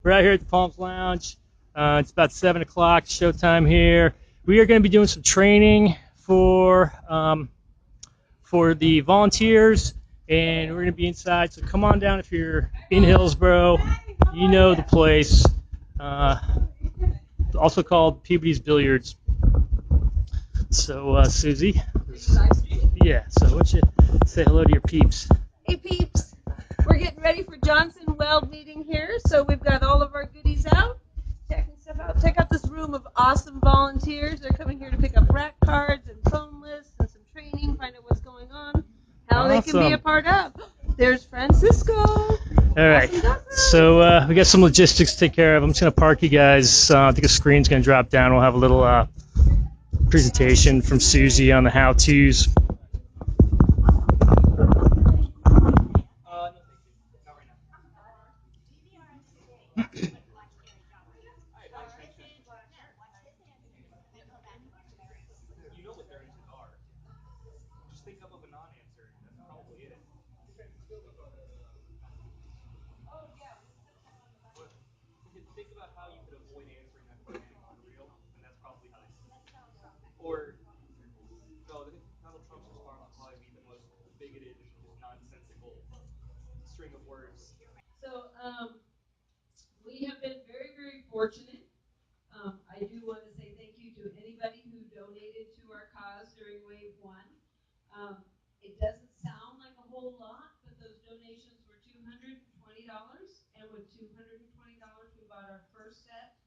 We're out here at the Palms Lounge. It's about 7 o'clock, showtime here. We are going to be doing some training for the volunteers, and we're going to be inside. So come on down if you're in Hillsborough. You know the place. Also called Peabody's Billiards. So, Susie. Yeah, so why don't you say hello to your peeps? Hey peeps, we're getting ready for Johnson Weld meeting here, so we've got all of our goodies out, checking stuff out. Check out this room of awesome volunteers. They're coming here to pick up rack cards and phone lists and some training, find out what's going on, how they can be a part of. There's Francisco. All right, so we got some logistics to take care of. I'm just going to park you guys. I think a screen's going to drop down. We'll have a little presentation from Susie on the how-tos. So we have been very, very fortunate. I do want to say thank you to anybody who donated to our cause during Wave 1. It doesn't sound like a whole lot, but those donations were $220, and with $220 we bought our first set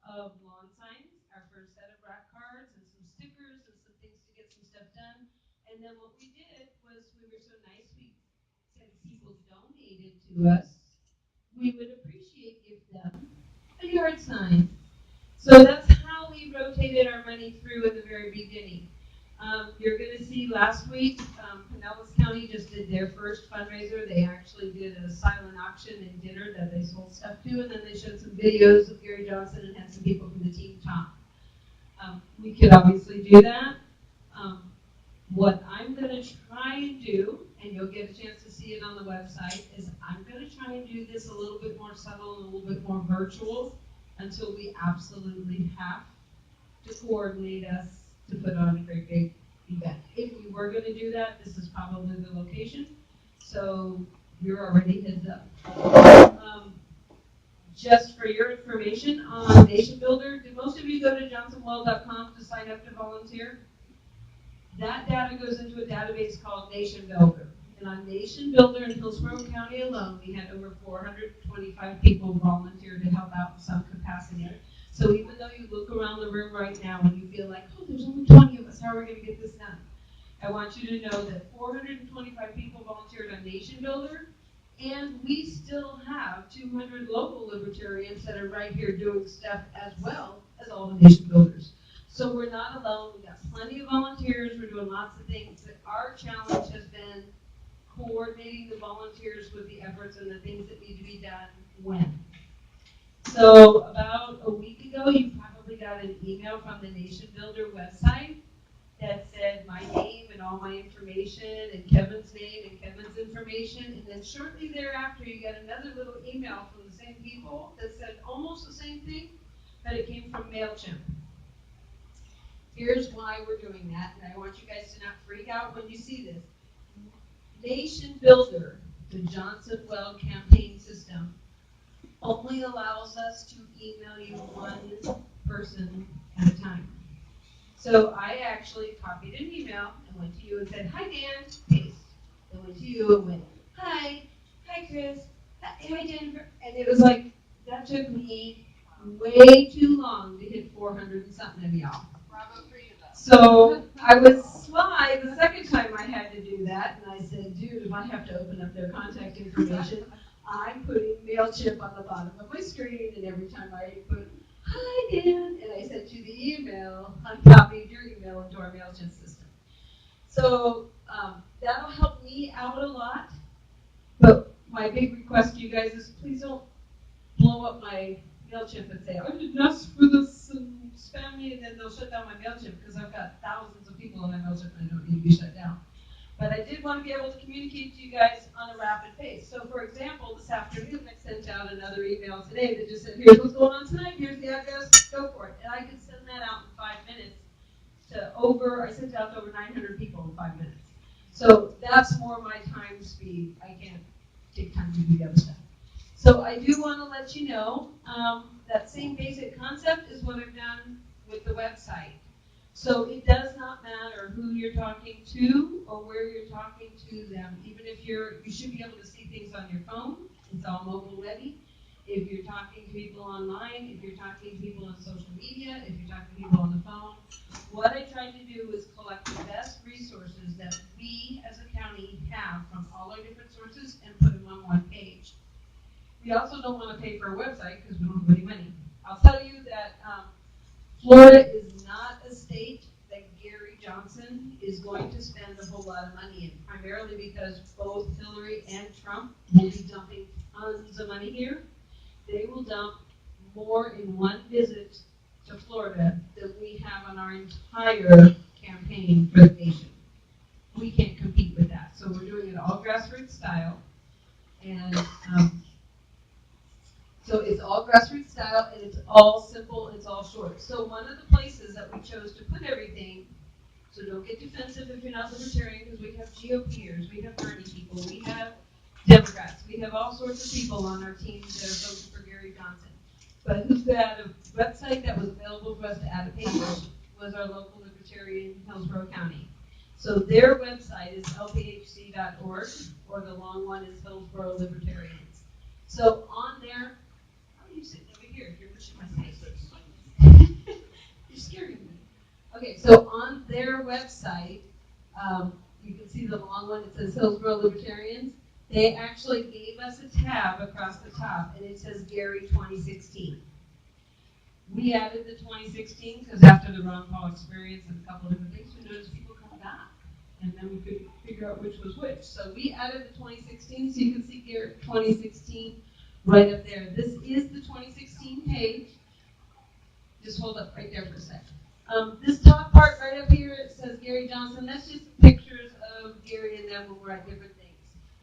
of lawn signs, our first set of rack cards, and some stickers and some things to get some stuff done. And then what we did was we were so nice, we said people donated to us, we would appreciate give them a yard sign. So that's how we rotated our money through in the very beginning. You're going to see last week, Pinellas County just did their first fundraiser. They actually did a silent auction and dinner that they sold stuff to, and then they showed some videos of Gary Johnson and had some people from the team talk. We could obviously do that. What I'm going to try and do, and you'll get a chance to see it on the website, is I'm going to try and do this a little bit more subtle and a little bit more virtual until we absolutely have to coordinate us to put on a great big event. If we were going to do that, this is probably the location, so you're already heads up. Just for your information on Nation Builder, did most of you go to johnsonweld.com to sign up to volunteer? That data goes into a database called Nation Builder. And on Nation Builder in Hillsborough County alone, we had over 425 people volunteer to help out in some capacity. So even though you look around the room right now and you feel like, oh, there's only 20 of us, how are we going to get this done? I want you to know that 425 people volunteered on Nation Builder, and we still have 200 local libertarians that are right here doing stuff as well as all the Nation Builders. So we're not alone. We've got plenty of volunteers. We're doing lots of things. But our challenge has been coordinating the volunteers with the efforts and the things that need to be done when. So about a week ago, you probably got an email from the Nation Builder website that said my name and all my information and Kevin's name and Kevin's information. And then shortly thereafter, you got another little email from the same people that said almost the same thing, but it came from MailChimp. Here's why we're doing that, and I want you guys to not freak out when you see this. Nation Builder, the Johnson Weld campaign system, only allows us to email you one person at a time. So I actually copied an email and went to you and said, hi Dan, paste. And went to you and went, hi Chris, hi Jennifer. And it was like, that took me way too long to hit 400 and something of y'all. So I was sly the second time I had to do that, and I said, dude, if I have to open up their contact information, I'm putting MailChimp on the bottom of my screen, and every time I put, hi Dan, and I sent you the email, I copied your email into our MailChimp system. So that'll help me out a lot, but my big request to you guys is please don't blow up my MailChimp and say, I didn't ask for this and spam me, and then they'll shut down my MailChimp because I've got thousands of people in my MailChip and I don't need to be shut down. But I did want to be able to communicate to you guys on a rapid pace. So for example, this afternoon I sent out another email today that just said, here's what's going on tonight, here's the address, go for it. And I could send that out in 5 minutes I sent it out to over 900 people in 5 minutes. So that's more my time speed. I can't take time to do the other stuff. So I do want to let you know that same basic concept is what I've done with the website. So it does not matter who you're talking to or where you're talking to them. Even if you should be able to see things on your phone. It's all mobile ready. If you're talking to people online, if you're talking to people on social media, if you're talking to people on the phone, what I tried to do is collect the best resources that we as a county have from all our different sources and put them on one page. We also don't want to pay for a website because we don't have any money. I'll tell you that Florida is not a state that Gary Johnson is going to spend a whole lot of money in, primarily because both Hillary and Trump will be dumping tons of money here. They will dump more in one visit to Florida than we have on our entire campaign for the nation. We can't compete with that. So we're doing it all grassroots style. And so it's all grassroots style, and it's all simple, it's all short. So one of the places that we chose to put everything, so don't get defensive if you're not libertarian, because we have GOPers, we have Bernie people, we have Democrats, we have all sorts of people on our team that are voting for Gary Johnson. But who's got a website that was available for us to add a page was our local libertarian, Hillsborough County. So their website is lphc.org, or the long one is Hillsborough Libertarians. So on there, how are you sitting over here? You're pushing my face. You're scaring me. Okay, so on their website, you can see the long one. It says Hillsborough Libertarians. They actually gave us a tab across the top, and it says Gary 2016. We added the 2016 because after the Ron Paul experience and a couple of different things, we noticed people come back, and then we could figure out which was which. So we added the 2016, so you can see Gary 2016 right up there. This is the 2016 page. Just hold up right there for a second. This top part right up here, it says Gary Johnson. That's just pictures of Gary and them when we're at different things.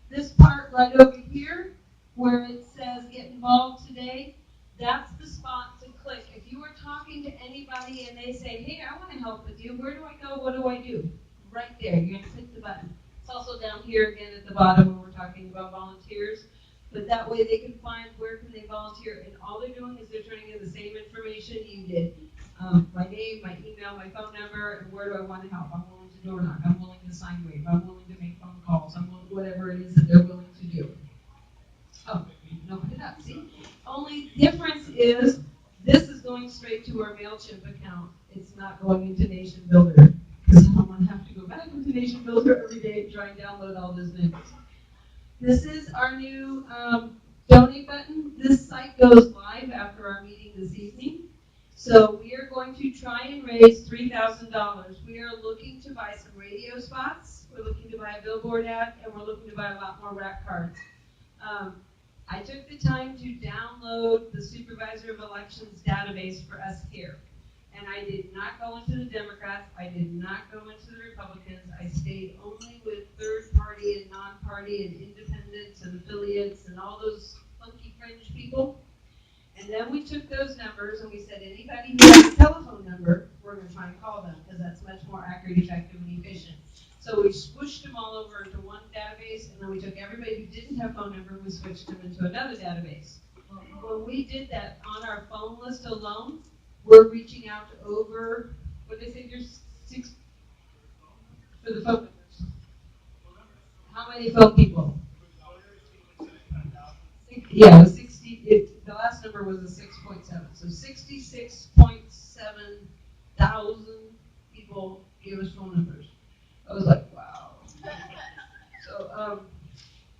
This part right over here, where it says get involved today, that's the spot to click. If you are talking to anybody and they say, hey, I want to help with you, where do I go, what do I do? Right there, you're going to click the button. It's also down here again at the bottom where we're talking about volunteers. But that way they can find where can they volunteer. And all they're doing is they're turning in the same information you did. My name, my email, my phone number, and where do I want to help. I'm willing to door knock. I'm willing to sign waive. I'm willing to make phone calls. I'm willing, whatever it is that they're willing to do. Oh, no, put it up. See? Only difference is this is going straight to our MailChimp account. It's not going into Nation Builder because I don't want to have to go back into Nation Builder every day and try and download all those numbers. This is our new donate button. This site goes live after our meeting this evening. So we are going to try and raise $3,000. We are looking to buy some radio spots. We're looking to buy a billboard ad, and we're looking to buy a lot more rack cards. I took the time to download the Supervisor of Elections database for us here. And I did not go into the Democrats. I did not go into the Republicans. I stayed only with third party and non-party and independents and affiliates and all those funky fringe people. And then we took those numbers and we said anybody who has a telephone number, we're going to try and call them because that's much more accurate, effective, and efficient. So we squished them all over into one database, and then we took everybody who didn't have a phone number and we switched them into another database. When we did that on our phone list alone, we're reaching out to over, what did they say, there's 6 for the phone numbers. How many phone people? Yeah, 60. The last number was a 6.7. So 66.7 thousand people gave us phone numbers. I was like, wow. So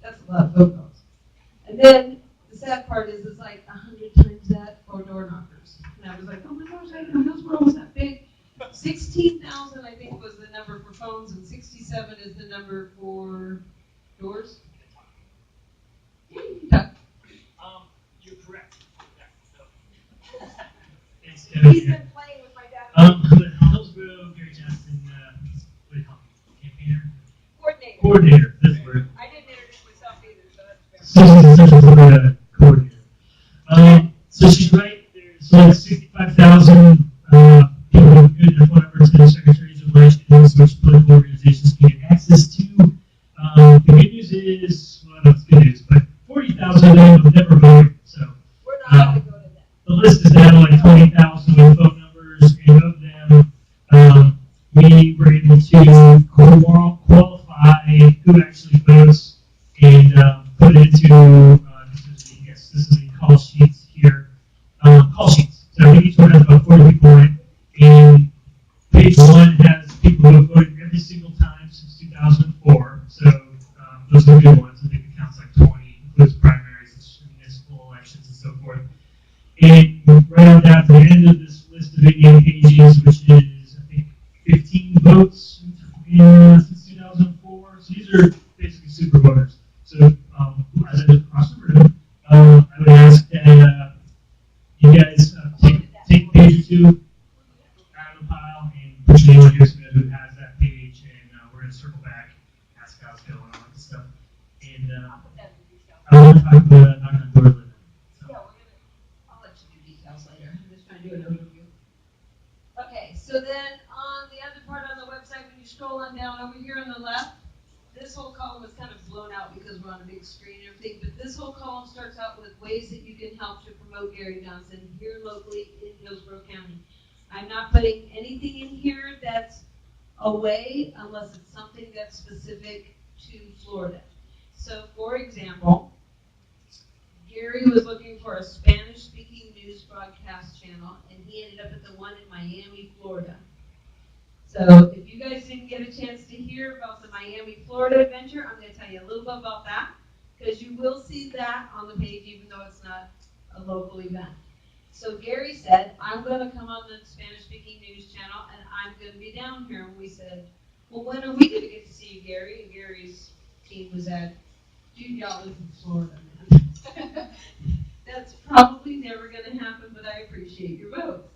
that's a lot of phone calls. And then the sad part is it's like 100 times that for door knockers. And I was like, oh my gosh, I didn't know Hillsborough was that big. 16,000 I think was the number for phones, and 67 is the number for doors. Yeah, you can talk. You're correct. He's been playing with my dad. Hillsborough, Gary Johnson, what do you call him? Campaigner? Coordinator. coordinator. That's the word. I didn't introduce myself either, so that's fair. Susan's the Central Florida coordinator. So she's right. There's like 65,000 people with good F1 representative secretaries of elections, which political organizations can get access to. The good news is, well, that's good news, but 40,000 of them have never voted. So We're not going to go to that. the list is down to like 20,000 phone numbers, and of them, we were able to qualify who actually votes and put it into this is the call sheets here. Call sheets. So each one has about 40 people in it, and page one has people who have voted every single time since 2004. So those are the good ones. I think it counts like 20, includes primaries, municipal elections, and so forth. And right on down to the end of this list of 88 pages, which is, I think, 15 votes since 2004. So these are basically super voters. So as I look across the room, I would ask that you guys take a page or two out of the pile and push anyone here who has that page, and we're going to circle back, ask how it's going, all that stuff. And I want to talk about knocking on door living. I'll let you do details later. I'm just trying to do an overview. Okay, so then on the other part on the website, when you scroll on down over here on the left, this whole column is kind of blown out because we're on a big screen and everything, but this whole column starts out with ways that you can help to promote Gary Johnson here locally in Hillsborough County. I'm not putting anything in here that's away unless it's something that's specific to Florida. So, for example, Gary was looking for a Spanish-speaking news broadcast channel, and he ended up at the one in Miami, Florida. So if you guys didn't get a chance to hear about the Miami, Florida adventure, I'm going to tell you a little bit about that, because you will see that on the page, even though it's not a local event. So Gary said, I'm going to come on the Spanish-speaking news channel, and I'm going to be down here. And we said, well, when are we going to get to see you, Gary? And Gary's team was at, dude, y'all live in Florida, man. That's probably never going to happen, but I appreciate your vote.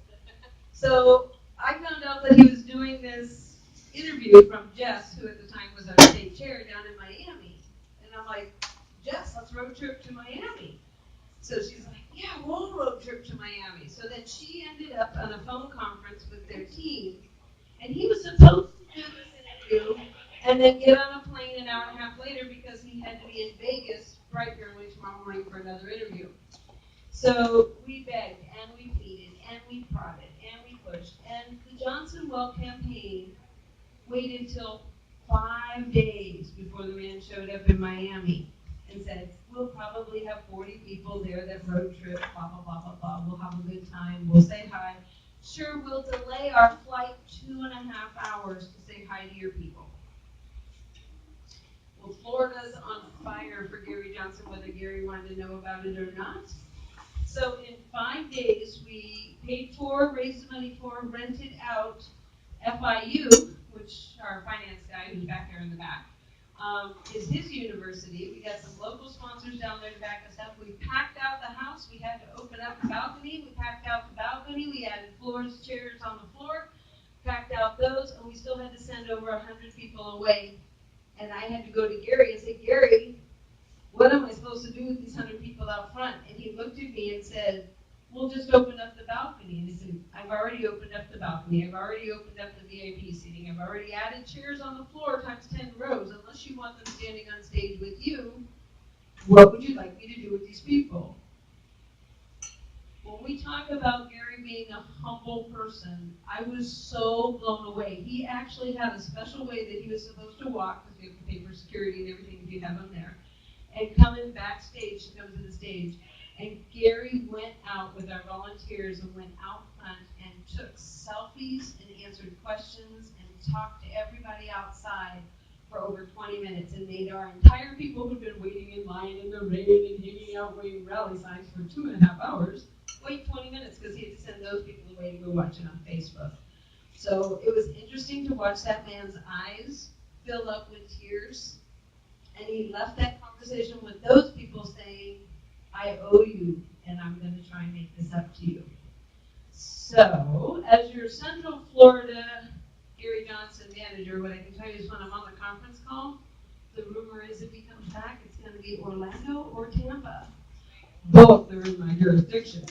So I found out that he was doing this interview from Jess, who at the time was our state chair down in Miami. And I'm like, Jess, let's road trip to Miami. So she's like, yeah, we'll road trip to Miami. So then she ended up on a phone conference with their team. And he was supposed to do this interview and then get on a plane an hour and a half later because he had to be in Vegas bright early tomorrow morning for another interview. So we begged and we pleaded and we prodded and we pushed. And the Johnson Well campaign waited till 5 days before the man showed up in Miami and said, we'll probably have 40 people there that road trip, blah, blah, blah, blah, blah. We'll have a good time. We'll say hi. Sure, we'll delay our flight 2.5 hours to say hi to your people. Well, Florida's on fire for Gary Johnson, whether Gary wanted to know about it or not. So in 5 days, we paid for, raised money for, rented out FIU, which our finance guy, who's back there in the back, is his university. We got some local sponsors down there to back us up. We packed out the house. We had to open up the balcony. We packed out the balcony. We added floors, chairs on the floor, packed out those, and we still had to send over 100 people away. And I had to go to Gary and say, Gary, what am I supposed to do with these 100 people out front? And he looked at me and said, we'll just open up the balcony. And he said, I've already opened up the balcony. I've already opened up the VIP seating. I've already added chairs on the floor times 10 rows. Unless you want them standing on stage with you, what would you like me to do with these people? When we talk about Gary being a humble person, I was so blown away. He actually had a special way that he was supposed to walk, because we have to pay for security and everything if you have him there, and come in backstage to come to the stage. And Gary went out with our volunteers and went out front and took selfies and answered questions and talked to everybody outside for over 20 minutes and made our entire people who'd been waiting in line in the rain and hanging out waiting rally signs for 2.5 hours wait 20 minutes because he had to send those people away to go watch it on Facebook. So it was interesting to watch that man's eyes fill up with tears. And he left that conversation with those people saying, I owe you, and I'm going to try and make this up to you. So, as your Central Florida Gary Johnson manager, what I can tell you is when I'm on the conference call, The rumor is if he comes back, it's going to be Orlando or Tampa. Both are in my jurisdiction.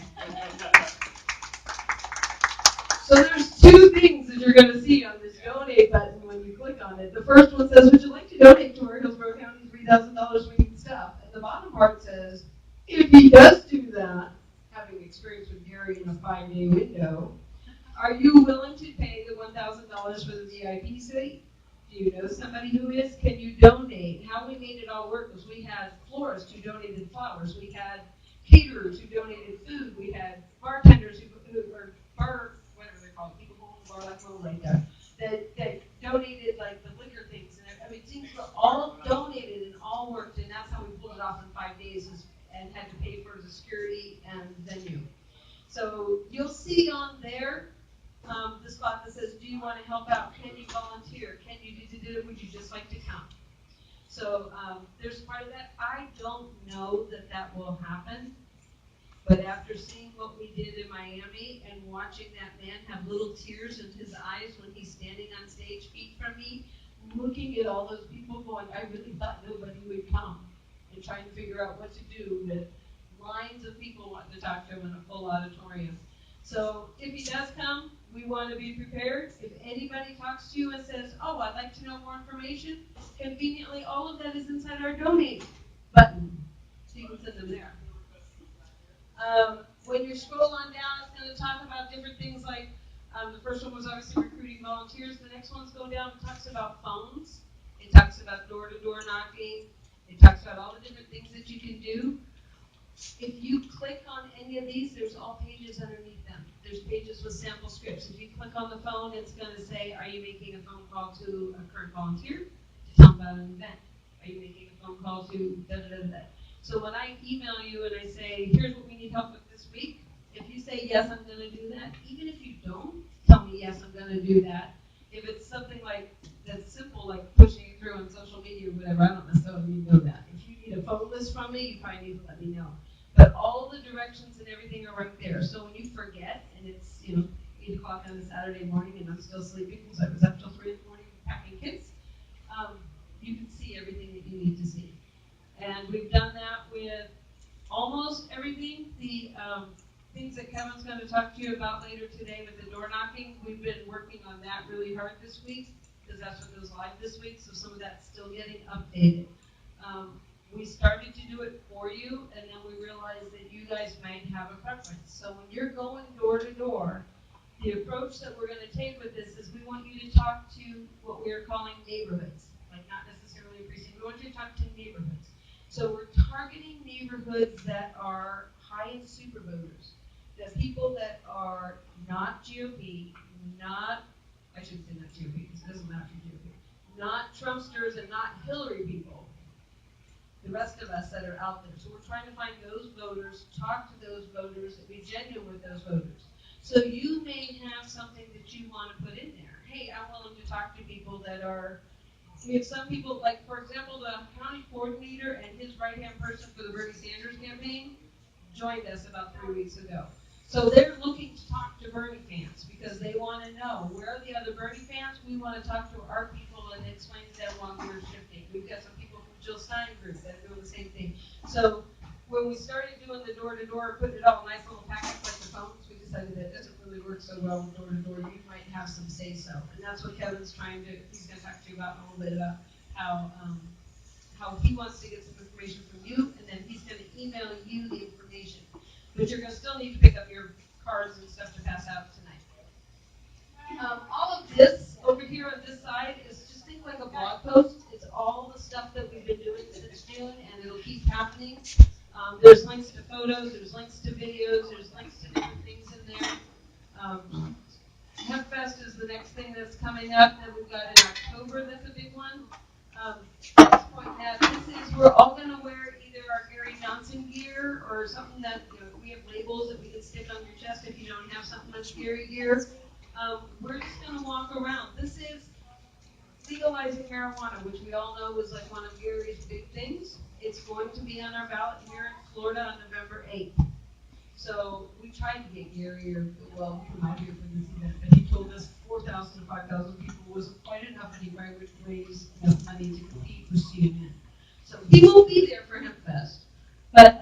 So there's two things that you're going to see on this donate button when you click on it. The first one says, would you like to donate to our Hillsborough County $3,000 we need stuff? And the bottom part says, if he does do that, having experience with Gary in a 5-day window, are you willing to pay the $1,000 for the VIP suite? Do you know somebody who is? Can you donate? How we made it all work was we had florists who donated flowers. We had caterers who donated food. We had bartenders or bar, whatever they're called, people who own a bar like Mo right there, that donated like the liquor things. And I mean, things were all donated and all worked, and that's how we pulled it off in 5 days and had to pay for the security and venue. So you'll see on there the spot that says, do you want to help out? Can you volunteer? Can you do? Would you just like to come? So there's part of that. I don't know that will happen, but after seeing what we did in Miami and watching that man have little tears in his eyes when he's standing on stage feet from me, looking at all those people going, I really thought nobody would come, and trying to figure out what to do with lines of people wanting to talk to him in a full auditorium. So if he does come, we want to be prepared. If anybody talks to you and says, oh, I'd like to know more information, conveniently, all of that is inside our donate button. So you can send them there. When you scroll on down, it's going to talk about different things like, the first one was obviously recruiting volunteers. The next one's going down and talks about phones. It talks about door-to-door knocking. It talks about all the different things that you can do. If you click on any of these, there's all pages underneath them. There's pages with sample scripts. If you click on the phone, it's going to say, are you making a phone call to a current volunteer to tell them about an event? Are you making a phone call to da-da-da-da? So when I email you and I say, here's what we need help with this week, if you say, yes, I'm going to do that, even if you don't tell me, yes, I'm going to do that, if it's something like that's simple, like pushing it through on social media or whatever, I don't necessarily need to know that. If you need a phone list from me, you probably need to let me know. But all the directions and everything are right there. So when you forget, and it's 8 o'clock on a Saturday morning, and I'm still sleeping because I was up till 3 in the morning packing kids, you can see everything that you need to see. And we've done that with almost everything. The things that Kevin's going to talk to you about later today with the door knocking, we've been working on that really hard this week because that's what goes live this week. So some of that's still getting updated. We started to do it for you, and then we realized that you guys might have a preference. So when you're going door to door, the approach that we're going to take with this is we want you to talk to what we are calling neighborhoods, like not necessarily a precinct. We want you to talk to neighborhoods. So we're targeting neighborhoods that are high in super voters, that people that are not GOP, I shouldn't say not GOP because it doesn't matter for GOP, not Trumpsters and not Hillary people. The rest of us that are out there. So we're trying to find those voters, talk to those voters, and be genuine with those voters. So you may have something that you want to put in there. Hey, I'm willing to talk to people that are, we have some people, like for example, the county coordinator and his right-hand person for the Bernie Sanders campaign joined us about 3 weeks ago. So they're looking to talk to Bernie fans because they want to know where are the other Bernie fans. We want to talk to our people and explain to them why we're shifting. We've got some people from Jill Stein group that are doing the same thing. So when we started doing the door-to-door, putting it all in nice little packets like the phones, we decided that doesn't really work so well with door-to-door. You might have some say-so. And that's what Kevin's trying to, he's going to talk to you about in a little bit about how he wants to get some information from you, and then he's going to email you the information. But you're going to still need to pick up your cards and stuff to pass out tonight. All of this over here on this side is just think like a blog post. It's all the stuff that we've been doing since June, and it'll keep happening. There's links to photos, there's links to videos, there's links to different things in there. HempFest is the next thing that's coming up that we've got in October. That's a big one. At this point now, we're all going to wear either our Gary Johnson gear or something that, we have labels that we can stick on your chest if you don't have something that's Gary gear. We're just going to walk around. This is legalizing marijuana, which we all know was like one of Gary's big things. It's going to be on our ballot here in Florida on November 8th. So we tried to get Gary, come out here for this event, but he told us 4,000 4,000 to 5,000 people wasn't quite enough anyway to raise enough money to compete with CNN. So he won't be there for HempFest, but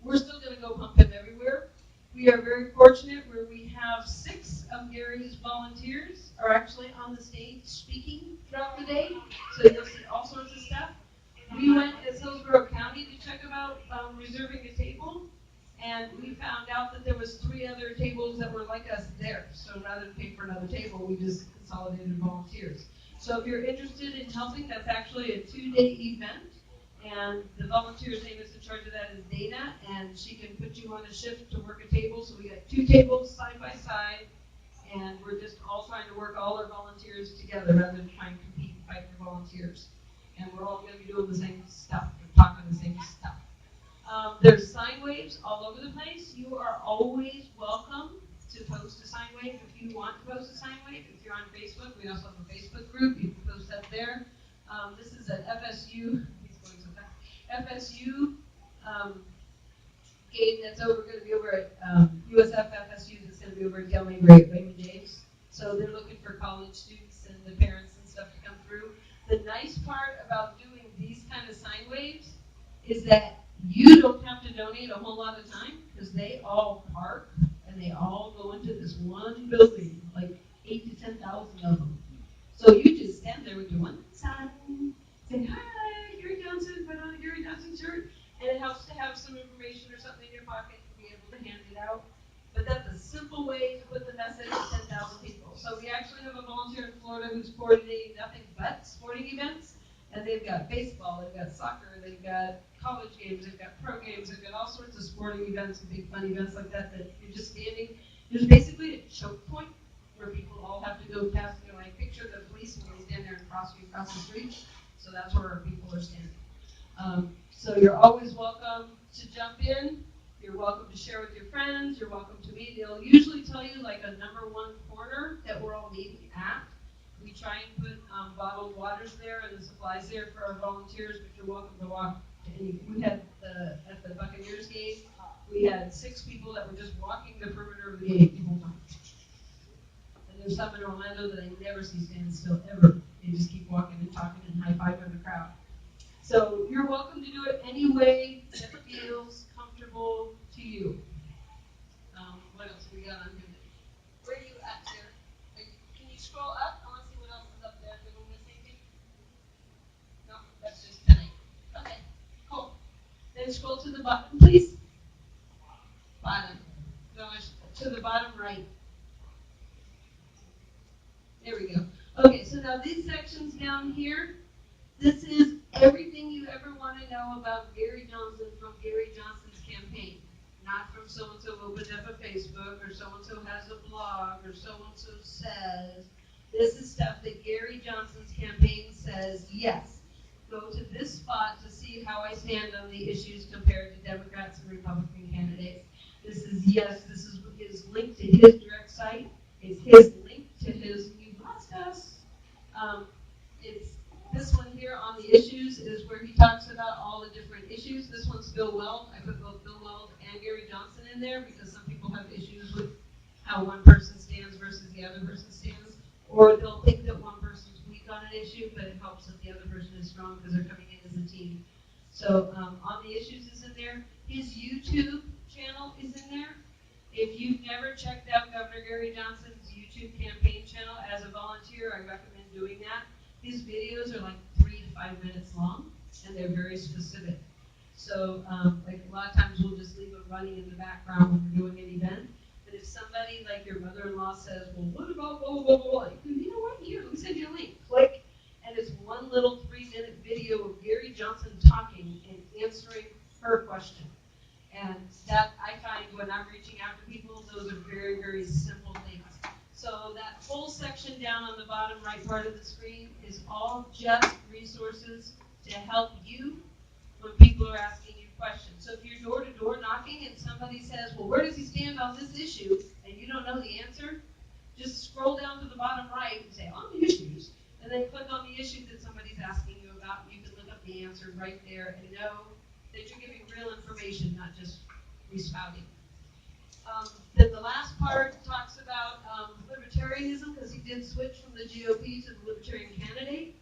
we're still going to go pump him everywhere. We are very fortunate where we have 6 of Gary's volunteers are actually on the stage speaking throughout the day, so you'll see all sorts of stuff. We went as Hillsborough County to check about reserving a table, and we found out that there was 3 other tables that were like us there. So rather than pay for another table, we just consolidated volunteers. So if you're interested in helping, that's actually a 2-day event. And the volunteer's name is in charge of that is Dana, and she can put you on a shift to work a table. So we got 2 tables side by side, and we're just all trying to work all our volunteers together rather than trying to compete and fight for volunteers. And we're all going to be doing the same stuff, talking the same stuff. There's sine waves all over the place. You are always welcome to post a sine wave if you want to post a sine wave. If you're on Facebook, we also have a Facebook group. You can post that there. This is an FSU. FSU game that's going to be over at USF FSU. That's going to be over at Del Raymond James. So they're looking for college students and the parents and stuff to come through. The nice part about doing these kind of sine waves is that you don't have to donate a whole lot of time because they all park and they all go into this one building, like 8,000 to 10,000 of them. So you just stand there with your one sign, say, hi, Gary Johnson, put on a Gary Johnson shirt, and it helps to have some information or something in your pocket to be able to hand it out. But that's a simple way to put the message to 10,000 people. So we actually have a volunteer in Florida who's coordinating nothing but sporting events, and they've got baseball, they've got soccer, they've got college games, they've got pro games, they've got all sorts of sporting events and big fun events like that that you're just standing. There's basically a choke point where people all have to go past, like picture the police when they stand there and cross you across the street. So that's where our people are standing. So you're always welcome to jump in. You're welcome to share with your friends. You're welcome to meet. They'll usually tell you like a number 1 corner that we're all meeting at. We try and put bottled waters there and the supplies there for our volunteers, but you're welcome to walk to any. We had at the Buccaneers game, we had 6 people that were just walking the perimeter of the game the whole time. And there's some in Orlando that I never see stand still ever. They just keep walking and talking and high-fiving the crowd. So you're welcome to do it any way that feels comfortable to you. What else we got on here? Where are you at there? Can you scroll up? I want to see what else is up there. Did we miss anything? No, that's just tonight. Okay, cool. Then scroll to the bottom, please. Bottom. No, to the bottom right. There we go. Okay, so now these sections down here, this is everything you ever want to know about Gary Johnson from Gary Johnson's campaign. Not from so-and-so opened up a Facebook, or so-and-so has a blog, or so-and-so says. This is stuff that Gary Johnson's campaign says, yes, go to this spot to see how I stand on the issues compared to Democrats and Republican candidates. This is, yes, this is his link to his direct site. It's his link to his, you lost us. It's this one here on the issues is where he talks about all the different issues. This one's Bill Weld. I put both Bill Weld and Gary Johnson in there because some people have issues with how one person stands versus the other person stands. Or they'll think that one person's weak on an issue, but it helps that the other person is strong because they're coming in as a team. So on the issues is in there. His YouTube channel is in there. If you've never checked out Governor Gary Johnson's YouTube campaign channel as a volunteer, I recommend doing that. His videos are like 3 to 5 minutes long, and they're very specific. So, like a lot of times we'll just leave it running in the background when we're doing an event. But if somebody like your mother-in-law says, well, what about blah, blah, blah, blah, you know what, here, let me send you a link. Click, and it's one little 3-minute video of Gary Johnson talking and answering her question. And that I find when I'm reaching out to people, those are very, very simple things. So that whole section down on the bottom right part of the screen is all just resources to help you when people are asking you questions. So if you're door-to-door knocking and somebody says, well, where does he stand on this issue, and you don't know the answer, just scroll down to the bottom right and say, on the issues, and then click on the issue that somebody's asking you about. You can look up the answer right there and know that you're giving real information, not just respouting. Then the last part talks about liberty. libertarianism, because he did switch from the GOP to the Libertarian candidate.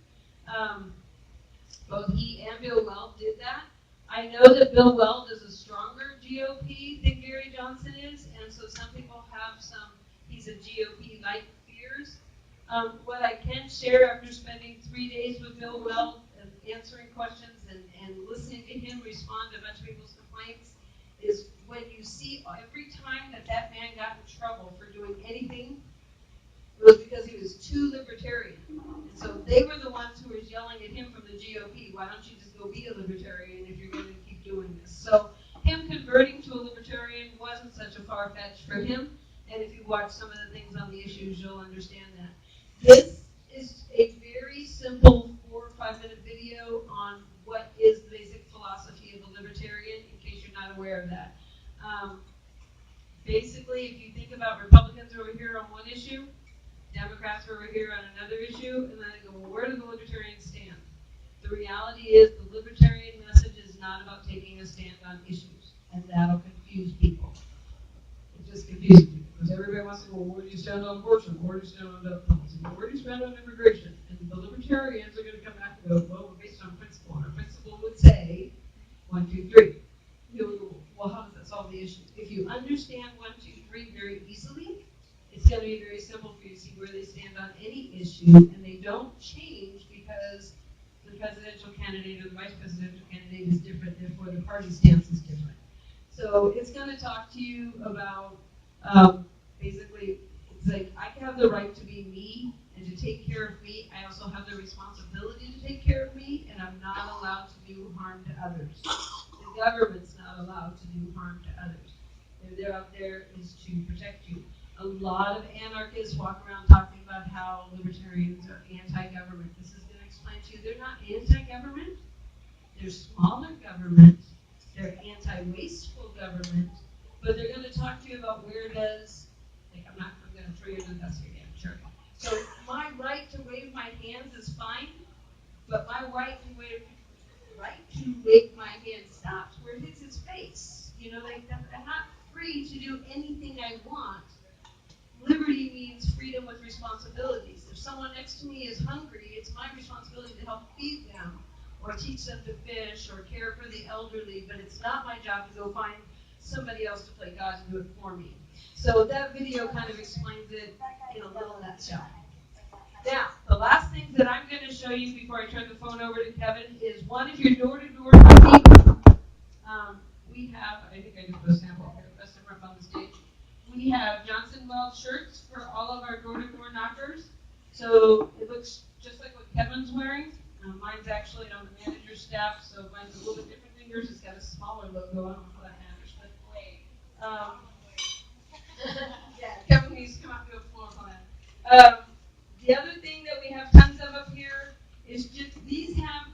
Both he and Bill Weld did that. I know that Bill Weld is a stronger GOP than Gary Johnson is, and so some people have he's a GOP-like fears. What I can share after spending 3 days with Bill Weld and answering questions and listening to him respond to a bunch of people's complaints is when you see every time that man got in trouble for doing anything, it was because he was too libertarian. And so they were the ones who were yelling at him from the GOP, why don't you just go be a libertarian if you're going to keep doing this? So him converting to a libertarian wasn't such a far fetch for him. And if you watch some of the things on the issues, you'll understand that. This is a very simple 4 or 5 minute video on what is the basic philosophy of a libertarian, in case you're not aware of that. Basically, if you think about Republicans over here on one issue, Democrats are over here on another issue, and then they go, well, where do the libertarians stand? The reality is the libertarian message is not about taking a stand on issues, and that'll confuse people. It just confuses people, because everybody wants to go, well, where do you stand on abortion? Where do you stand on death penalty? Where do you stand on immigration? And the libertarians are going to come back and go, well, we're based on principle, and our principle would say 1, 2, 3. You'll go, well, how does that solve the issue? If you understand 1, 2, 3 very easily, it's going to be very simple for you to see where they stand on any issue, and they don't change because the presidential candidate or the vice presidential candidate is different, therefore the party stance is different. So it's going to talk to you about basically, it's like I have the right to be me and to take care of me. I also have the responsibility to take care of me, and I'm not allowed to do harm to others. The government's not allowed to do harm to others. They're out there is to protect you. A lot of anarchists walk around talking about how libertarians are anti-government. This is going to explain to you they're not anti-government. They're smaller government. They're anti-wasteful government. But they're going to talk to you about where does, like I'm going to throw you in the dust again, sure. So my right to wave my hands is fine, but my right to wave my hand stops where it hits his face. You know, like I'm not free to do anything I want. Liberty means freedom with responsibilities. If someone next to me is hungry, it's my responsibility to help feed them or teach them to fish or care for the elderly, but it's not my job to go find somebody else to play God and do it for me. So that video kind of explains it in a little nutshell. Now, the last thing that I'm going to show you before I turn the phone over to Kevin is one, if you're door-to-door knocking, we have, I think I just put a sample here, best of up on the stage. We have Johnson Weld shirts for all of our door-to-door knockers. So it looks just like what Kevin's wearing. Mine's actually on the manager's staff, so mine's a little bit different than yours. It's got a smaller logo. I don't know how that matters, but yeah, Kevin needs to come up to a floor plan. The other thing that we have tons of up here is just these have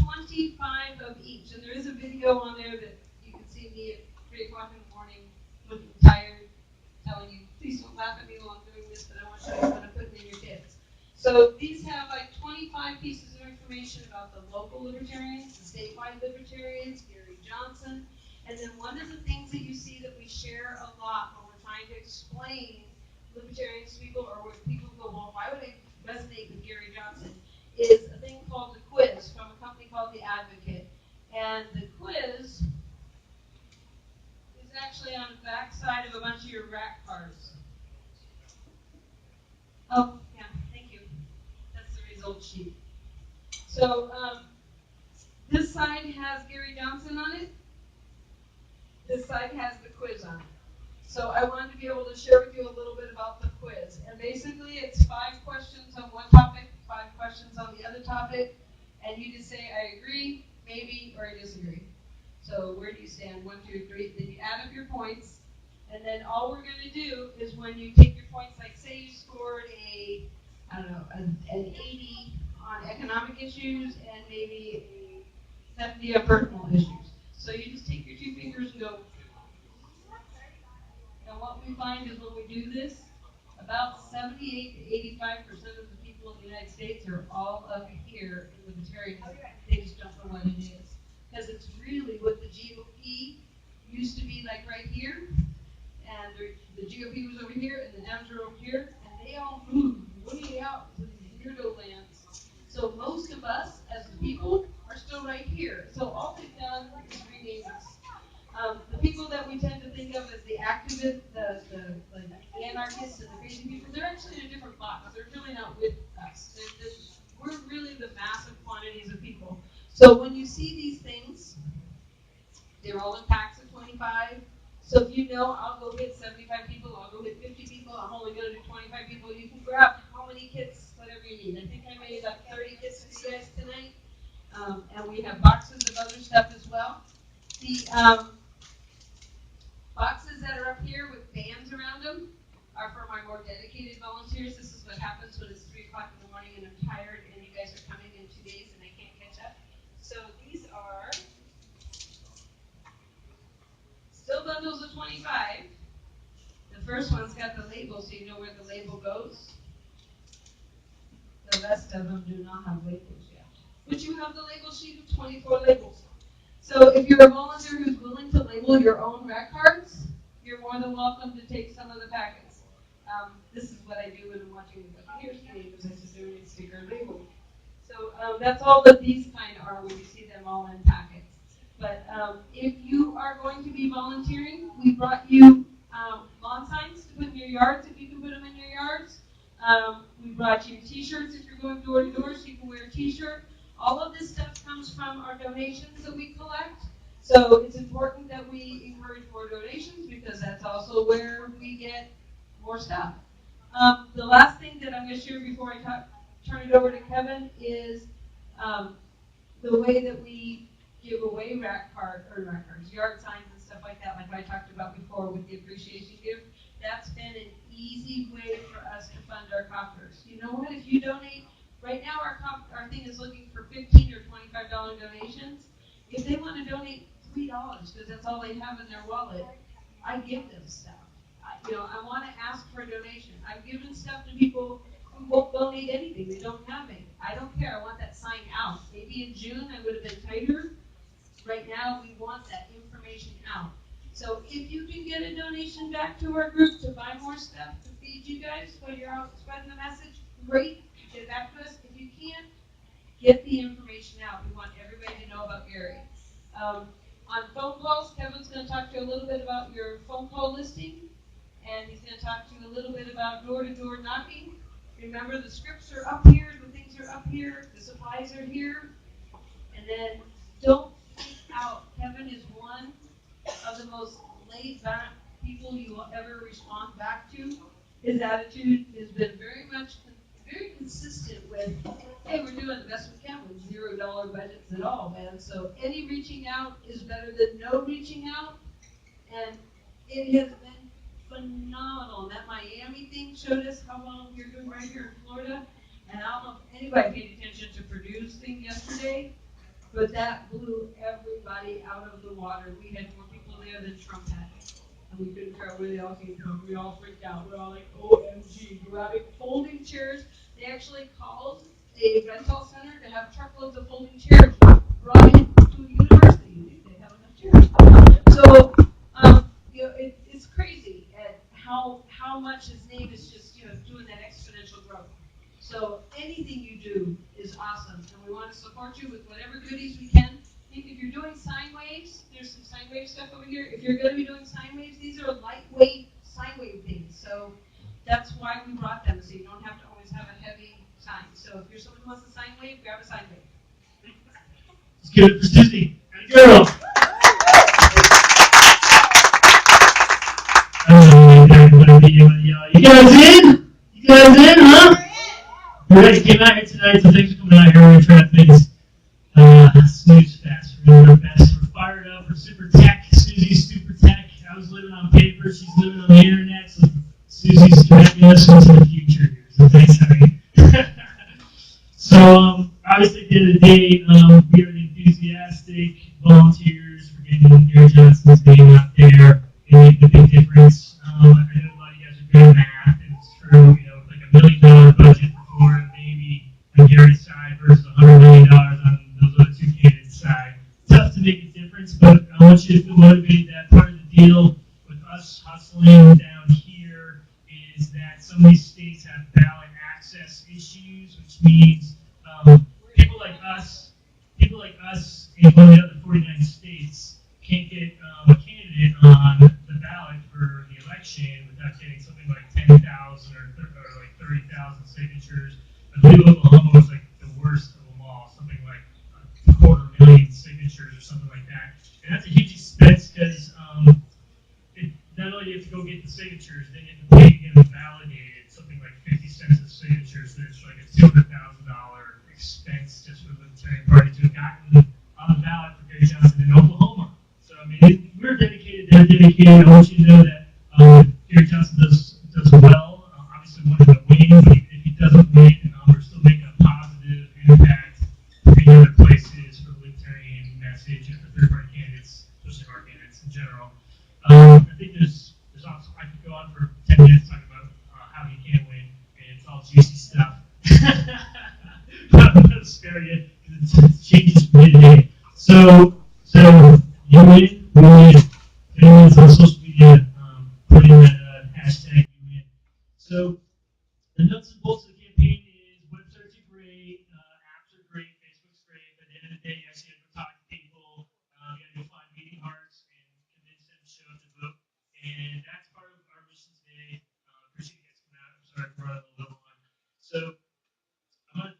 25 of each, and there is a video on there that you can see me at 3 o'clock in the morning looking tired, telling you, please don't laugh at me while I'm doing this, but I want to show you what I'm putting in your kids. So these have like 25 pieces of information about the local libertarians, the statewide libertarians, Gary Johnson, and then one of the things that you see that we share a lot when we're trying to explain libertarians to people, or when people go, well, why would I resonate with Gary Johnson, is a thing called the quiz from a company called The Advocate. And the quiz is actually on the back side of a bunch of your rack cards. Oh, yeah, thank you. That's the result sheet. So this side has Gary Johnson on it. This side has the quiz on it. So I wanted to be able to share with you a little bit about the quiz. And basically it's 5 questions on one topic, 5 questions on the other topic, and you just say, I agree, maybe, or I disagree. So where do you stand? 1, 2, 3. Then you add up your points, and then all we're going to do is when you take your points, like say you scored an 80 on economic issues and maybe a 70 on personal issues. So you just take your 2 fingers and go. And what we find is when we do this, about 78 to 85% of the people in the United States are all up here in libertarianism. They just don't know what it is. Because it's really what the GOP used to be like right here, and the GOP was over here, and the Dems were over here, and they all moved way out to these weirdo lands. So most of us, as the people, are still right here. So all they've done is rename us. The people that we tend to think of as the activists, the anarchists and the crazy people, they're actually in a different box. They're really not with us. We're really the massive quantities of people. So when you see these things, they're all in packs of 25. So if you know I'll go hit 75 people, I'll go hit 50 people, I'm only going to do 25 people, you can grab how many kits, whatever you need. I think I made up 30 kits for you guys tonight. And we have boxes of other stuff as well. The boxes that are up here with bands around them are for my more dedicated volunteers. This is what happens when it's 3 o'clock in the morning and I'm tired and you guys are coming in 2 days and I can't catch up. So these are still bundles of 25. The first one's got the label so you know where the label goes. The rest of them do not have labels yet. But you have the label sheet of 24 labels. So if you're a volunteer who's willing to label your own rack cards, you're more than welcome to take some of the packets. This is what I do when I'm watching the Buccaneers game, is I sit there and sticker label. So that's all that these kind are when you see them all in packets. But if you are going to be volunteering, we brought you lawn signs to put in your yards if you can put them in your yards. We brought you t-shirts if you're going door to door so you can wear a t-shirt. All of this stuff comes from our donations that we collect. So it's important that we encourage more donations because that's also where we get more stuff. The last thing that I'm going to share before I turn it over to Kevin is the way that we give away yard signs and stuff like that, like I talked about before with the appreciation gift. That's been an easy way for us to fund our coffers. You know what? If you donate, right now our thing is looking for $15 or $25 donations. If they want to donate $3 because that's all they have in their wallet, I give them stuff. I want to ask for a donation. I've given stuff to people who won't donate anything. They don't have it. I don't care. I want that sign out. Maybe in June I would have been tighter. Right now we want that information out. So if you can get a donation back to our group to buy more stuff to feed you guys while you're out spreading the message, great. Get it back to us. If you can't, get the information out. We want everybody to know about Gary. On phone calls, Kevin's going to talk to you a little bit about your phone call listing, and he's going to talk to you a little bit about door-to-door knocking. Remember, the scripts are up here, the things are up here, the supplies are here, and then don't freak out. Kevin is one of the most laid-back people you will ever respond back to. His attitude has been very consistent with, hey, we're doing the best we can with $0 budgets at all, man. So any reaching out is better than no reaching out. And it has been phenomenal. And that Miami thing showed us how well you're doing right here in Florida. And I don't know if anybody paid attention to Purdue's thing yesterday, but that blew everybody out of the water. We had more people there than Trump had. And we couldn't figure out where they all came from. We all freaked out. We're all like, OMG. We're having folding chairs. They actually called a rental center to have truckloads of folding chairs brought in to a university. They have enough chairs. So, it's crazy at how much his name is just, doing that exponential growth. So anything you do is awesome. And we want to support you with whatever goodies we can. If you're doing sine waves, there's some sine wave stuff over here. If you're going to be doing sine waves, these are lightweight sine wave things. So that's why we brought them, so you don't have to always have a heavy sign. So if you're someone who wants a sine wave, grab a sine wave. Let's give it for Susie. Good girl. You guys in? You guys in, huh? You're ready? Came out here tonight, so thanks for coming out here. We're going to try to make this snooze fast. We're doing our best. We're fired up. We're super tech. Susie's super tech. I was living on paper. She's living on the internet. So Susie's dragging us into the future here. So thanks, honey. So obviously, at the end of the day, we are the enthusiastic volunteers for getting Gary Johnson's name out there and make the big difference. I know a lot of you guys are good at math, and it's true. Like $1 million budget for maybe on Gary's side versus $100 million on those other two candidates' side. Tough to make a difference, but I want you to feel motivated. That part of the deal with us hustling down here is that some of these states have gained something like 10,000 or like 30,000 signatures. I believe Oklahoma was like the worst of them all, something like a 250,000 signatures or something like that. And that's a huge expense because not only do you have to go get the signatures, then you have to pay to get them validated, something like 50 cents a signature, so it's like a $200,000 expense just for the Libertarian Party to have gotten on the ballot for Gary Johnson in Oklahoma. So, I mean, we're dedicated, they're dedicated. I want you to know that Gary Johnson does well. Obviously, wanted to win, but if he doesn't win, we're still making a positive impact in other places for the Libertarian message and for third-party candidates, especially our candidates in general. I think there's also, I could go on for 10 minutes talking about how you can win, and it's all juicy stuff. But I'm going to spare you because it changes midday. So you win, we win. Anyone's on social media, put in that hashtag you win. So the nuts and bolts of the campaign is websites are great, apps are great, Facebook's great, but at the end of the day, you actually have to talk to people. You got to go find meeting hearts and convince them to show up to vote. And that's part of our mission today. Appreciate you guys coming out. I'm sorry for running a little long. So I got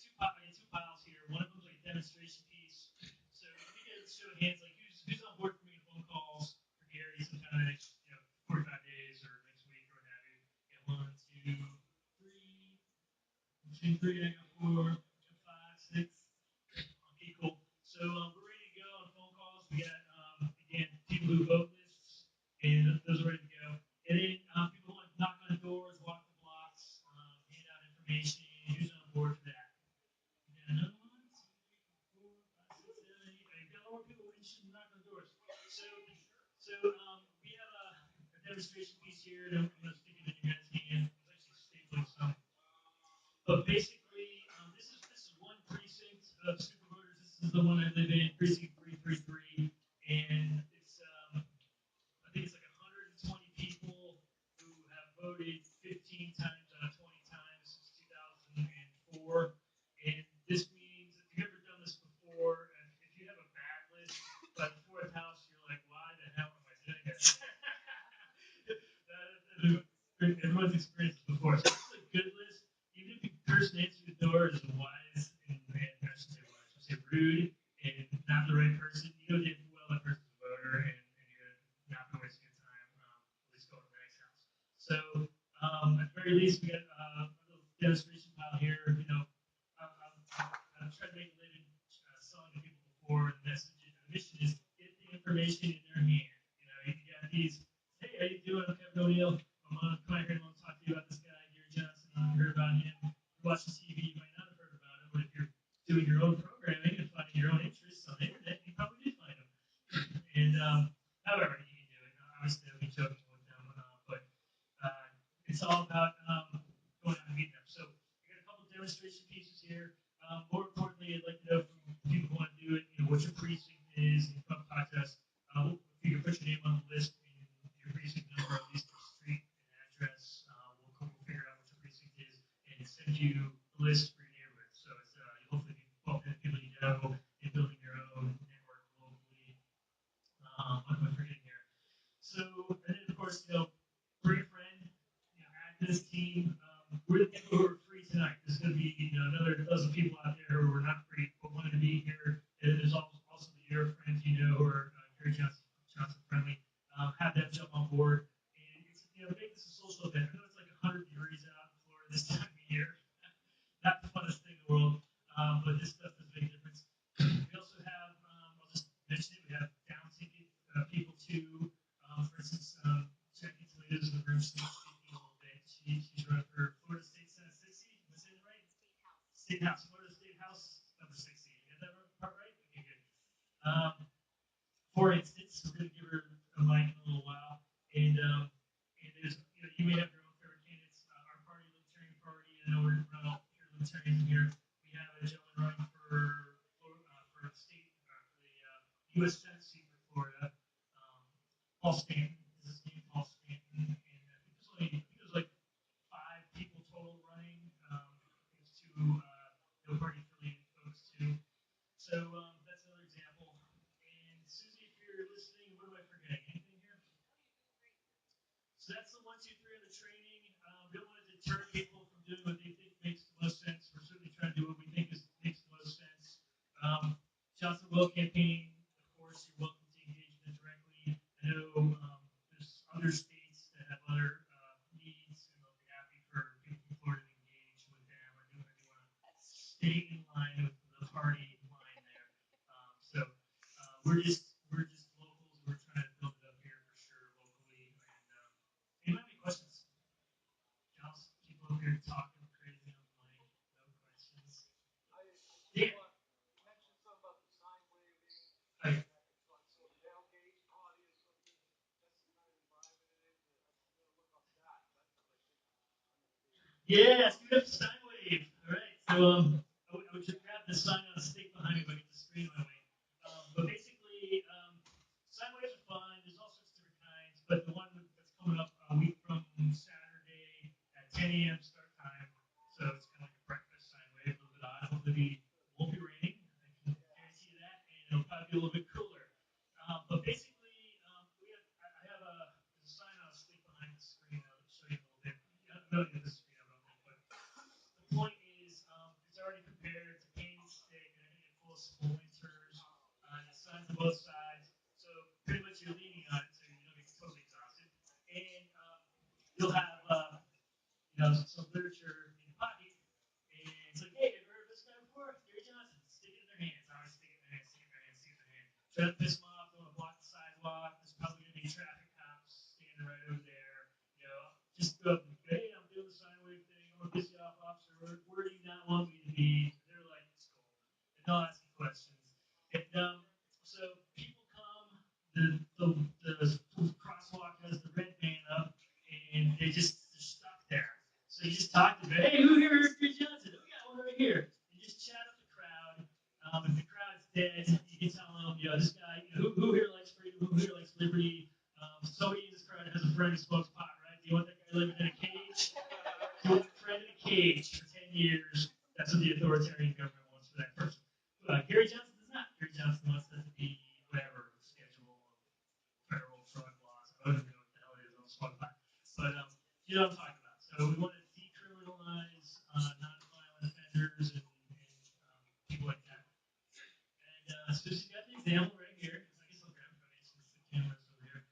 two piles here. One of them's like a demonstration piece. So if we get a show of hands, like who's on board for making phone calls for Gary sometime in the next 45 days or next week or what have you. Get 1, 2, 3. 2, 3, I got 4, I got 5, 6. Okay, cool. So we're ready to go on phone calls. We got again people who vote lists, and those are ready to go. And then people want to knock on doors, walk the blocks, hand out information. Who's on board for that? We got another 1, 2, 3, 4, 5, 6, 7, 8. I've got more people interested in knocking on doors. So we have a demonstration piece here that I'm going to stick it in your guys' hand. It's actually stapling some. But basically, this is one precinct of super voters. This is the one I live in, precinct 333, and it's I think it's like 120 people who have voted 15 times out of 20 times since 2004. And this means if you've ever done this before, and if you have a bad list by the fourth house, you're like, why the hell am I doing this? Everyone's experienced this before. So this is a good list. Even if the person answering the door is wise and I should say wise, I should say rude and not the right person, you know damn well that person's a voter and you're not going to waste your time, at least go to the next house. So at the very least, we got a little demonstration pile here. You know, I've tried to make a living selling to people before. The message, the mission is get the information in their hand. You know, you got these. Hey, how you doing? I'm Kevin O'Neill. I'm on come here and want to talk to you about this guy, Gary Johnson. You heard about him. You watch the TV, you might not have heard about him, but if you're doing your own programming and finding your own interests on the internet, you probably did find him. And however, you can do it. Obviously, I'll be joking with them, but it's all about going out and meeting them. So we got a couple of demonstration pieces here. More importantly, I'd like to know from people who want to do it, you know, what your precinct is, and come talk to us. If you can put your name on the list and your precinct number, at least your street and address, we'll figure out what your precinct is and send you the list for your neighborhood. So it's you'll hopefully be involved in people you know and building your own network locally. What am I forgetting here? So, and then of course, you know, bring a friend, you know, add to this team. We're the people who are free tonight. There's going to be, you know, another dozen people out there who are not free but wanted to be here. And there's also your friends you know who are Gary Johnson friendly. Have them jump on board. And it's, you know, make this a social event. I know it's like 100 degrees out in Florida this time of year. Not the funnest thing in the world, but this stuff does make a difference. We also have, I'll just mention it, we have down ticket people too. For instance, Jackie Toledo's in the room, she's speaking a little bit. She's running for Florida State Senate 60. Am I saying it right? State House. Florida State House number 60. You got that part right? Okay, good. For instance, we're going to give her a mic in a little while. And there's, you know, you may have your own favorite candidates. Our party, Libertarian Party, I know we're running all pure Libertarians in here. We have a gentleman running for the state, for the U.S. Senate seat for Florida. Paul Stanton is his name, Paul Stanton. And I think there's like 5 people total running. There's 2 no party affiliated folks too. So that's another example. And Susie, if you're listening, what am I forgetting? Anything here? So that's the 1, 2, 2, 3 on the training. We don't want to deter people from doing what they think makes the most sense. We're certainly trying to do what we think makes the most sense. Johnson Will campaign, of course, you're welcome to engage in it directly. I know there's other states that have other needs, and they'll be happy for people from Florida to engage with them. I do want to stay in line with the party line there. So we're just locals. We're trying to build it up here for sure locally. And anybody have any questions? I'll keep over here talking crazy on the mic. No questions. Yeah. Okay. Yeah, let's give it up to Sine Wave. All right. So I would just grab the sign on a stick behind me if I get the screen my way. But basically, sine waves are fun. There's all sorts of different kinds. But the one that's coming up a week from Saturday at 10 a.m. start time. So it's kind of like a breakfast sine wave, a little bit odd. Hopefully it won't be raining. I can guarantee you that. And it'll probably be a little bit cooler. But basically, I have there's a sign on a stick behind the screen. I'll show you a little bit. No, this screen, I don't think. But the point is, it's already prepared. It's a painted stick, and I think it's full of splinters. The signs on both sides. So pretty much you're leaning on it, so you don't get totally exhausted. And you'll have some literature in your pocket. And it's like, hey, have you heard of this guy before? Gary Johnson. Stick it in their hands. Always stick it in their hands, stick it in their hands, stick it in their hands. Try to piss them off. Don't want to block the sidewalk. There's probably going to be traffic cops standing right over there. Just go up and go, hey, I'm doing the sine wave thing. I'm going to piss you off, officer. Where do you not want me to be? They're like, it's cool. And they'll ask you questions. And so people come, the crosswalk has the red band up, and they're stuck there. So you just talk to them, hey, who here is Gary Johnson? Oh, yeah, one right here. You just chat up the crowd. If the crowd's dead, you can tell them, this guy, who here likes freedom? Who here likes liberty? Somebody in this crowd has a friend who smokes pot, right? Do you want that guy living in a cage? Do you want a friend in a cage for 10 years? That's what the authoritarian government wants for that person. Gary Johnson does not. Gary Johnson wants that to be whatever schedule of federal drug laws. I don't even know what the hell it is on smoke pot. But you know what I'm talking about. So we want to decriminalize non-violent offenders and people like that. And so she's got the example right here. I guess I'll grab it from it since the camera's over here.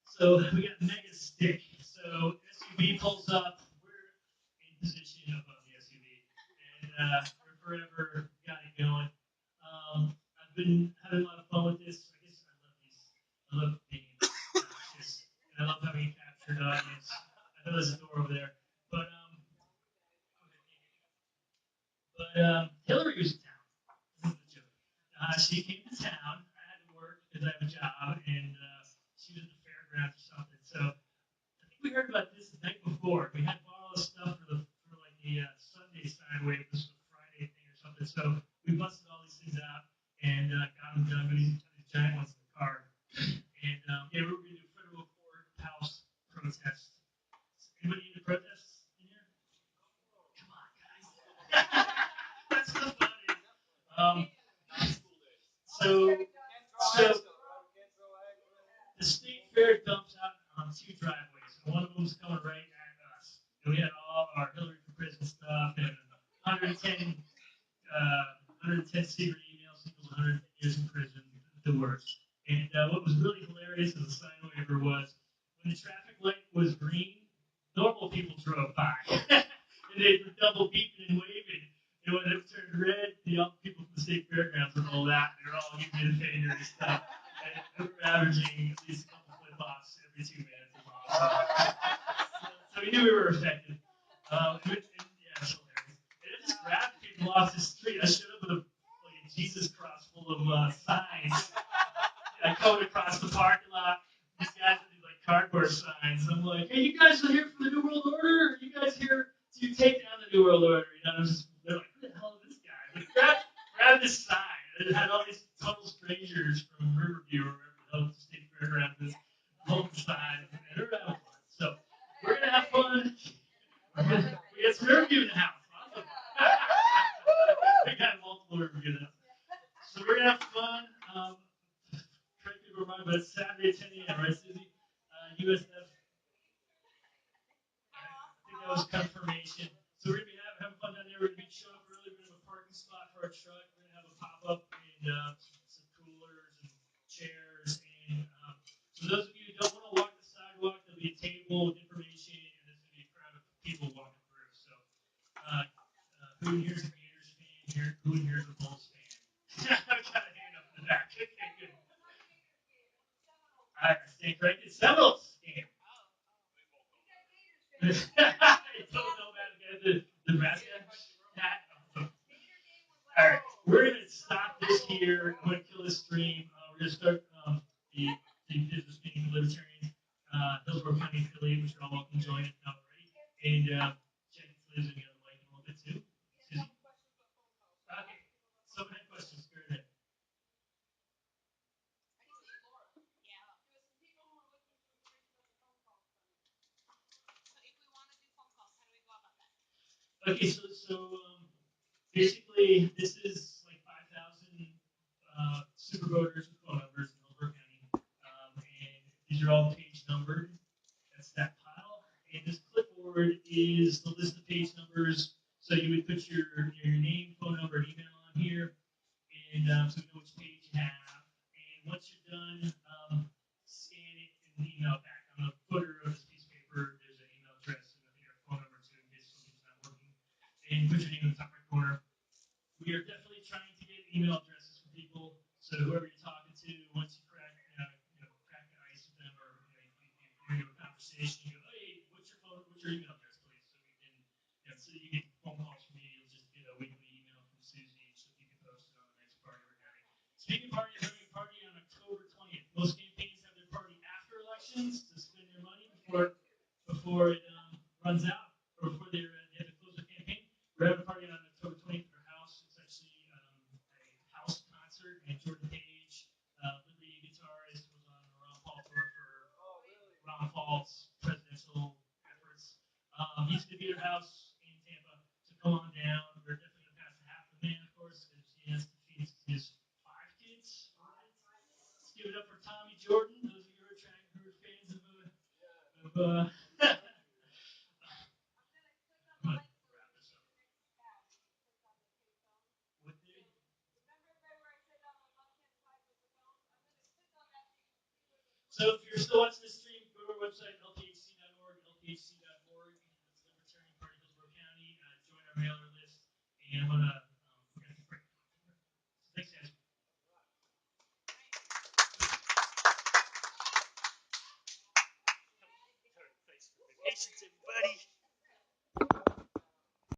So we got mega stick. So SUV pulls up. We're in position above the SUV, and we're forever got it going. I've been having a lot of fun with this. I guess I love these. I love being obnoxious, and I love having a captured audience. I know there's a door over there, but Hillary was in town. This is a joke. She came to town. I had to work because I have a job, and she was at the fairgrounds or something. So I think we heard about this the night before. We had all this stuff for like the Sunday sine wave. This was a Friday thing or something. So we busted all these things out and got them done. These giant ones in the car. And we were going to do federal courthouse protests. Anybody into protests in here? Come on, guys. That's so funny. So the state fair dumps out on 2 driveways, and one of them's coming right at us. And we had all of our Hillary for Prison stuff and 110 secret emails equals 110 years in prison, the worst. And what was really hilarious as a sine waiver was when the traffic light was green, normal people drove by. And they were double beeping and waving. And when it turned red, the people from the state fairgrounds were all that. They were all giving me the finger and stuff. And we were averaging at least a couple flip-flops every 2 minutes. So we knew we were affected. Yeah, it's hilarious. And it just grabbed people off the street. I showed up with a Jesus cross full of signs. I going across the parking lot. These guys with these cardboard signs. I'm like, hey, you guys are here for the New World Order? Or are you guys here to take down the New World Order? They're like, who the hell is this guy? Like, grab this sign. And it had all these total strangers from Riverview or wherever the hell the state fairgrounds is, holding signs. And they're having fun. So we're going to have fun. We got some Riverview in the house. Awesome. We got multiple Riverview in the house. So we're going to have fun. Correct me if I'm wrong, but it's Saturday at 10 a.m., right, Susie? USF. was confirmation. So we're gonna be having fun down there. We're gonna be showing up early. We're gonna have a parking spot for our truck. We're gonna have a pop up and some coolers and chairs. And so those of you who don't want to walk the sidewalk, there'll be a table with information, and there's gonna be a crowd of people walking through. So who here's a Gators fan? Who here's a Bulls fan? I've got a hand up in the back. Okay, good. I stand corrected. Seminoles game. I don't know about the Nebraska hat. All right, we're gonna stop this here. I'm gonna kill this stream. We're gonna start the business meeting, the Libertarian Hillsborough County affiliate, which you're all welcome to join if not already. And Jackie Liz and the other mic in a little bit too. Susie. Okay. Someone had questions. Go ahead. Okay, so basically, this is like 5,000 super voters with phone numbers in Hillsborough County, and these are all page numbered. That's that pile. And this clipboard is the list of page numbers. So you would put your name, phone number, and email on here, and so we know which page you have. And once you're done, scan it and email it back. On the footer of this piece of paper, there's an email address and your phone number too, in case something's not working. And put your name in the top right corner. We are definitely trying to get email addresses for people. So whoever you're talking to, once you crack the ice with them, or you're in a conversation, you go, hey, what's your email address, please? So we can, so you get phone calls from me. You'll just get a weekly email from Susie, and she'll keep you posted on the next party we're having. Speaking of parties, we're having a party on October 20th. Most campaigns have their party after elections to spend their money before it runs out, or before they have to close their campaign. We're having a party on October 20th at our house. It's actually a house concert, and Jordan Page, Liberty guitarist, was on the Ron Paul tour for Ron Paul's presidential efforts. He's going to be at our house in Tampa, so come on down. We're definitely going to pass the half the man, of course, because he has to feed his 5 kids. Let's give it up for Tommy Jordan. Those of you who are fans of So if you're still watching this stream, go to our website, lthc.org, lthc.org. That's Libertarian Party Hillsborough County. Join our mailer list, and we're gonna take a break. Thanks, guys. Patience, everybody.